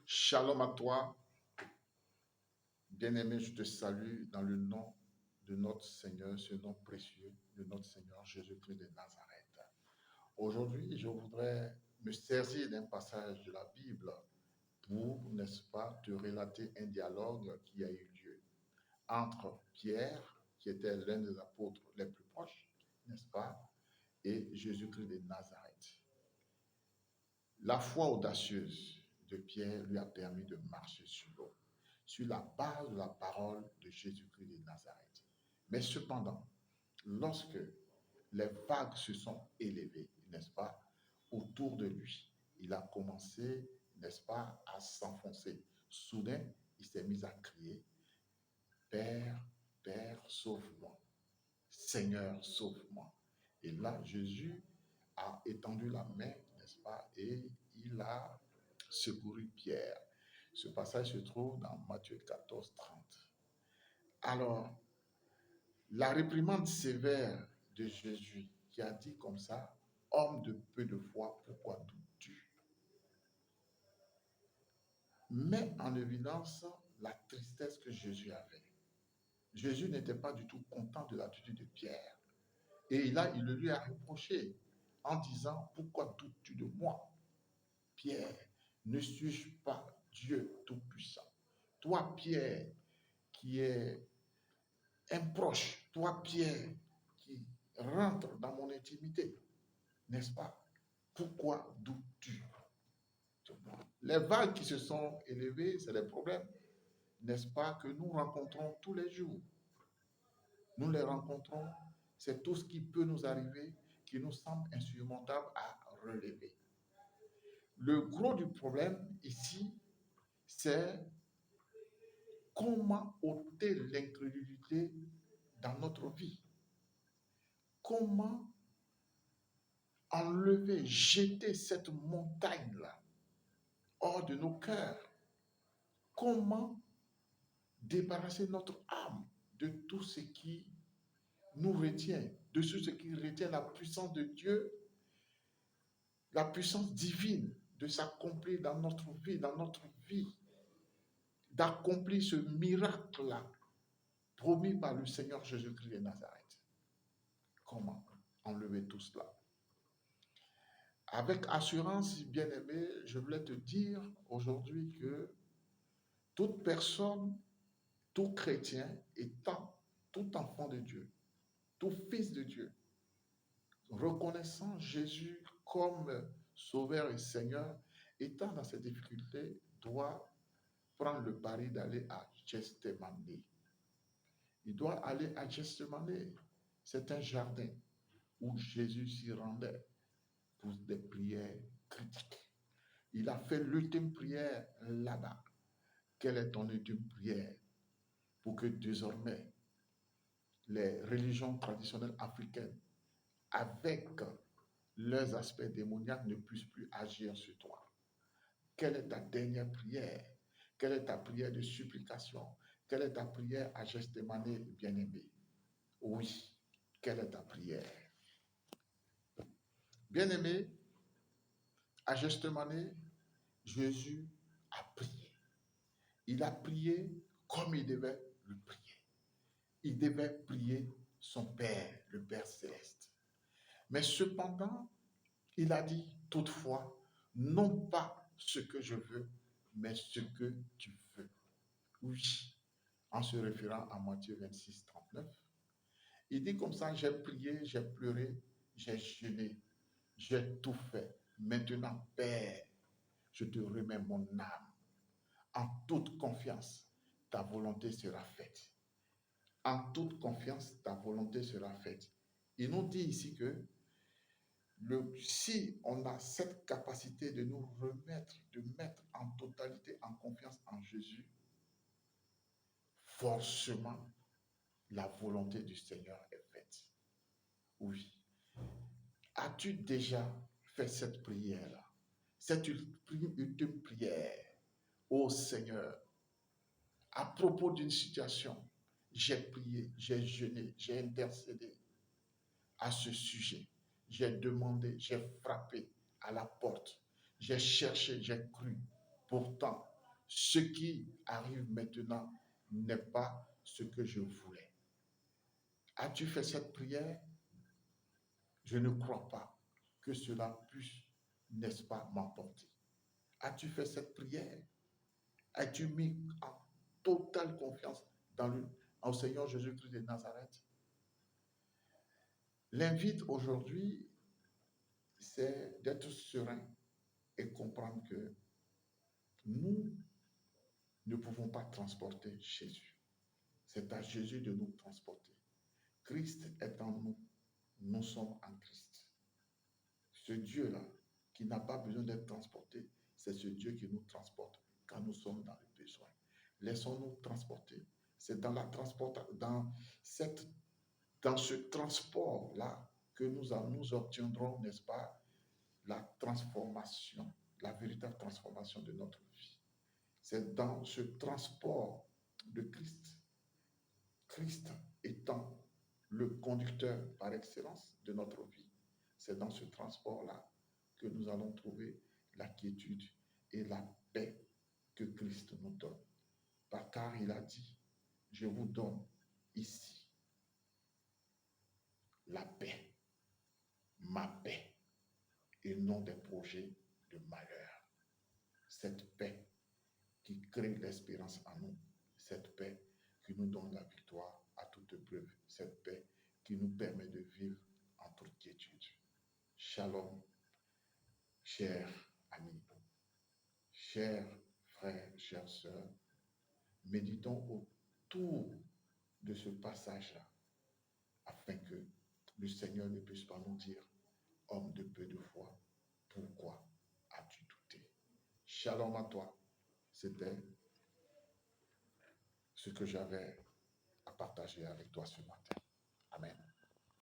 Shalom à toi, bien-aimé, je te salue dans le nom de notre Seigneur, ce nom précieux de notre Seigneur Jésus-Christ de Nazareth. Aujourd'hui, je voudrais me saisir d'un passage de la Bible pour, n'est-ce pas, te relater un dialogue qui a eu lieu entre Pierre, qui était l'un des apôtres les plus proches, n'est-ce pas, et Jésus-Christ de Nazareth. La foi audacieuse de Pierre lui a permis de marcher sur l'eau, sur la base de la parole de Jésus-Christ de Nazareth. Mais cependant, lorsque les vagues se sont élevées, n'est-ce pas, autour de lui, il a commencé, n'est-ce pas, à s'enfoncer. Soudain, il s'est mis à crier, Père, Père, sauve-moi. Seigneur, sauve-moi. Et là, Jésus a étendu la main, n'est-ce pas, et il a secouru Pierre. Ce passage se trouve dans Matthieu 14, 30. Alors, la réprimande sévère de Jésus qui a dit comme ça, homme de peu de foi, pourquoi doutes-tu? Met en évidence la tristesse que Jésus avait. Jésus n'était pas du tout content de l'attitude de Pierre. Et là, il le lui a reproché en disant, pourquoi doutes-tu de moi? Pierre, ne suis-je pas Dieu Tout-Puissant? Toi, Pierre, qui est un proche, toi, Pierre, qui rentre dans mon intimité, n'est-ce pas? Pourquoi doutes-tu de moi? Les vagues qui se sont élevées, c'est les problèmes, n'est-ce pas, que nous rencontrons tous les jours. Nous les rencontrons, c'est tout ce qui peut nous arriver qui nous semble insurmontable à relever. Le gros du problème ici, c'est comment ôter l'incrédulité dans notre vie. Comment enlever, jeter cette montagne-là hors de nos cœurs. Comment débarrasser notre âme de tout ce qui nous retient, de tout ce qui retient la puissance de Dieu, la puissance divine de s'accomplir dans notre vie, d'accomplir ce miracle-là promis par le Seigneur Jésus-Christ de Nazareth. Comment enlever tout cela? Avec assurance, bien-aimé, je voulais te dire aujourd'hui que toute personne, tout chrétien étant tout enfant de Dieu, tout fils de Dieu, reconnaissant Jésus comme Sauveur et Seigneur, étant dans ces difficultés, doit prendre le pari d'aller à Gethsémani. Il doit aller à Gethsémani. C'est un jardin où Jésus s'y rendait pour des prières critiques. Il a fait l'ultime prière là-bas. Quelle est ton ultime prière pour que désormais les religions traditionnelles africaines, avec leurs aspects démoniaques, ne puissent plus agir sur toi? Quelle est ta dernière prière? Quelle est ta prière de supplication? Quelle est ta prière à Gethsémani, bien-aimé? Oui, quelle est ta prière? Bien-aimé, à Gethsémani, Jésus a prié. Il a prié comme il devait le prier. Il devait prier son Père, le Père céleste. Mais cependant, il a dit, toutefois, non pas ce que je veux, mais ce que tu veux. Oui, en se référant à Matthieu 26, 39. Il dit comme ça, j'ai prié, j'ai pleuré, j'ai jeûné, j'ai tout fait. Maintenant, Père, je te remets mon âme. En toute confiance, ta volonté sera faite. En toute confiance, ta volonté sera faite. Il nous dit ici que si on a cette capacité de nous remettre, de mettre en totalité en confiance en Jésus, forcément, la volonté du Seigneur est faite. Oui. As-tu déjà fait cette prière-là? Cette ultime prière, ô Seigneur, à propos d'une situation, j'ai prié, j'ai jeûné, j'ai intercédé à ce sujet. J'ai demandé, j'ai frappé à la porte. J'ai cherché, j'ai cru. Pourtant, ce qui arrive maintenant n'est pas ce que je voulais. As-tu fait cette prière? Je ne crois pas que cela puisse, n'est-ce pas, m'emporter. As-tu fait cette prière? As-tu mis en totale confiance en Seigneur Jésus-Christ de Nazareth? L'invite aujourd'hui, c'est d'être serein et comprendre que nous ne pouvons pas transporter Jésus. C'est à Jésus de nous transporter. Christ est en nous. Nous sommes en Christ. Ce Dieu-là, qui n'a pas besoin d'être transporté, c'est ce Dieu qui nous transporte quand nous sommes dans le besoin. Laissons-nous transporter. C'est dans ce transport-là que nous obtiendrons, n'est-ce pas, la transformation, la véritable transformation de notre vie. C'est dans ce transport de Christ, Christ étant le conducteur par excellence de notre vie, c'est dans ce transport-là que nous allons trouver la quiétude et la paix que Christ nous donne. Car il a dit, je vous donne ici la paix, ma paix, et non des projets de malheur. Cette paix qui crée l'espérance en nous, cette paix qui nous donne la victoire à toute épreuve, cette paix qui nous permet de vivre en toute quiétude. Shalom, chers amis, chers frères, chères sœurs, méditons autour de ce passage-là, afin que le Seigneur ne puisse pas nous dire, homme de peu de foi, pourquoi as-tu douté? Shalom à toi. C'était ce que j'avais à partager avec toi ce matin. Amen.